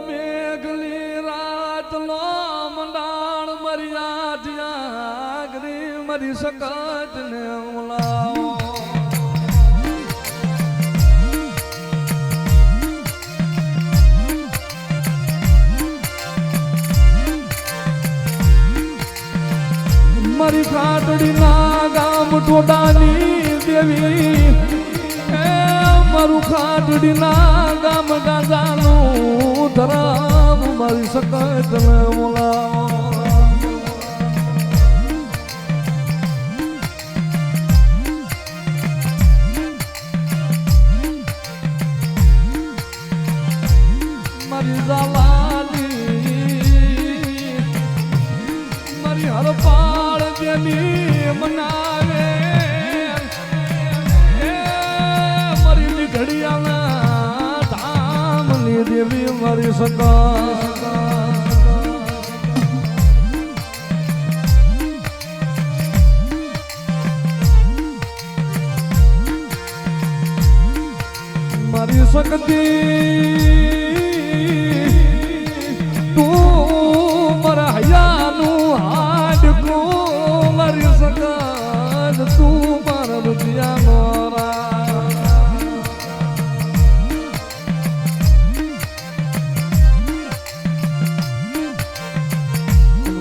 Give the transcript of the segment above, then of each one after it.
મેઘલી રાત નો મંડાણ મર્યા જાગરી મરી સકત ને ઉલાવો મારી ખાટડી ના ગામ ટોડાની દેવી મારું ખાટડી ના ગામ ગાજાનું ધરામ મારી સકત ને બોલાવો મારી ઝાલાલી મારી હરપાળ જેની મનાવે મારી ઘડિયાળના ધામની દેવી મારી સકા મારી શક્તિ તું મારા હૈયાનું હાડકું મારી સગત તું મારા રૂપિયા મોરા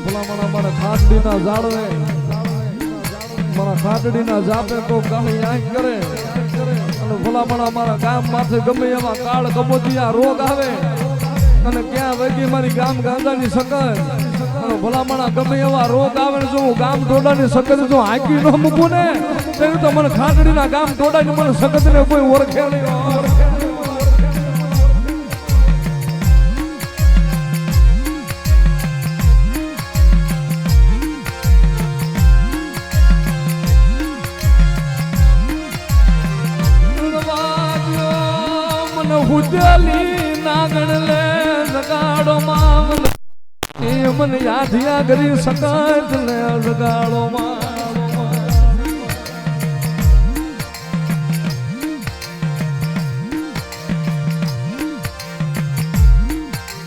ભલામણા મારા ખાટડીના ઝાડવે મારા ખાટડીના ઝાપે તો ગામી આંખ કરે અને ભલામણા મારા ગામ માથે ગમે એવા કાળ કમોતિયા રોગ આવે અને ક્યાં વગી મારી ગામ ગાંધાની સકત અને ભલામણા ગમે એવા રોગ આવે ને જો હું ગામ ટોડાની સકત જો હાંકી ન મૂકું ને તેનું તો મને ખાટડીના ગામ ટોડાની મને સકત ને કોઈ ઓળખે નહીં ઉજલી નાગણ લે જગાડો માં મને યાદિયા કરી સકત લે જગાડો માં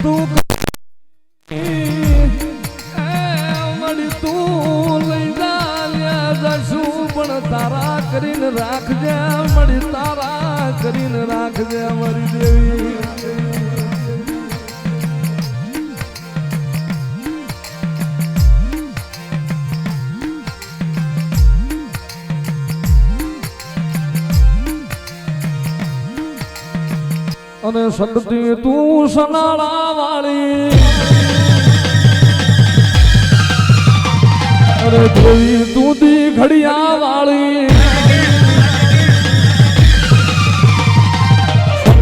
તું મળી તું લઈ જા જશું પણ તારા કરીને રાખજે મળી તારા કરીને રાખજે મારી દેવી અને શક્તિ તું સનાળા વાળી અરે દેવી તું દી ઘડિયા વાળી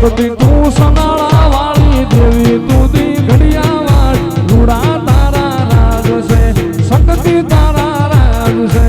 શક્તિ તું સનાળા વાળી દેવી તું દી ઘડિયા વાળી રૂડા તારા રાજ છે શક્તિ તારા રાજ છે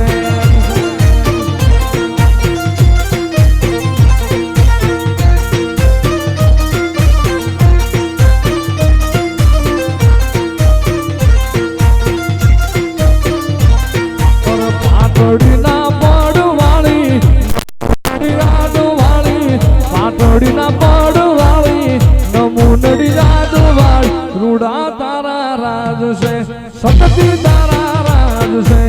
પાટડીના પડવાળી નમૂનડી યાદવાળી રૂડા તારા રાજ છે શક્તિ તારા રાજ છે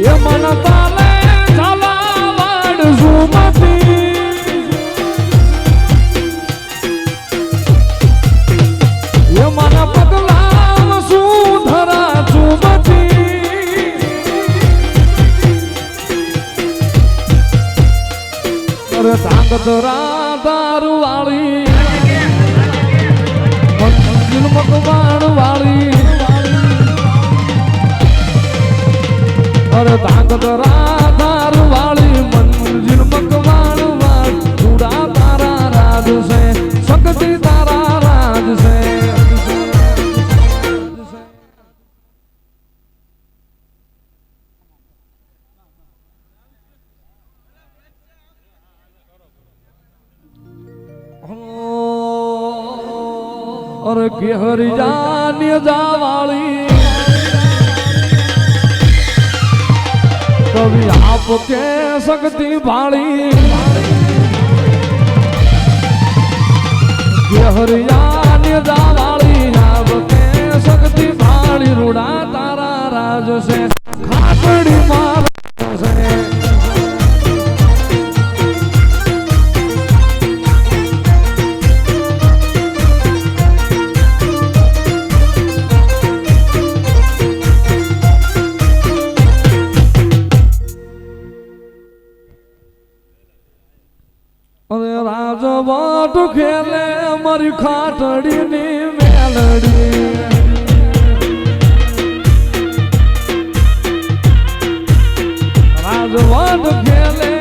એ મન તાલે ઝાલાવાડ ઝુમતી ધાંગધરા દારૂ વાળી મંજિલ મકવાણ વાળી અરે ધાંગધરા દારૂ વાળી મંજિલ મકવાણ વાળી રૂડા તારા રાજ છે શક્તિ તારા રાજ છે और केहरिया નિજાવાળી કવિ આપ કે શક્તિ ભાળી હરિયા નિજાવાળી આપ કે શક્તિ ભાળી રૂડા તારા રાજ છે ખાટડી માર છે અરે રાજવટ ખેલે મારી ખાટડીની મેલડી રાજવટ ખેલે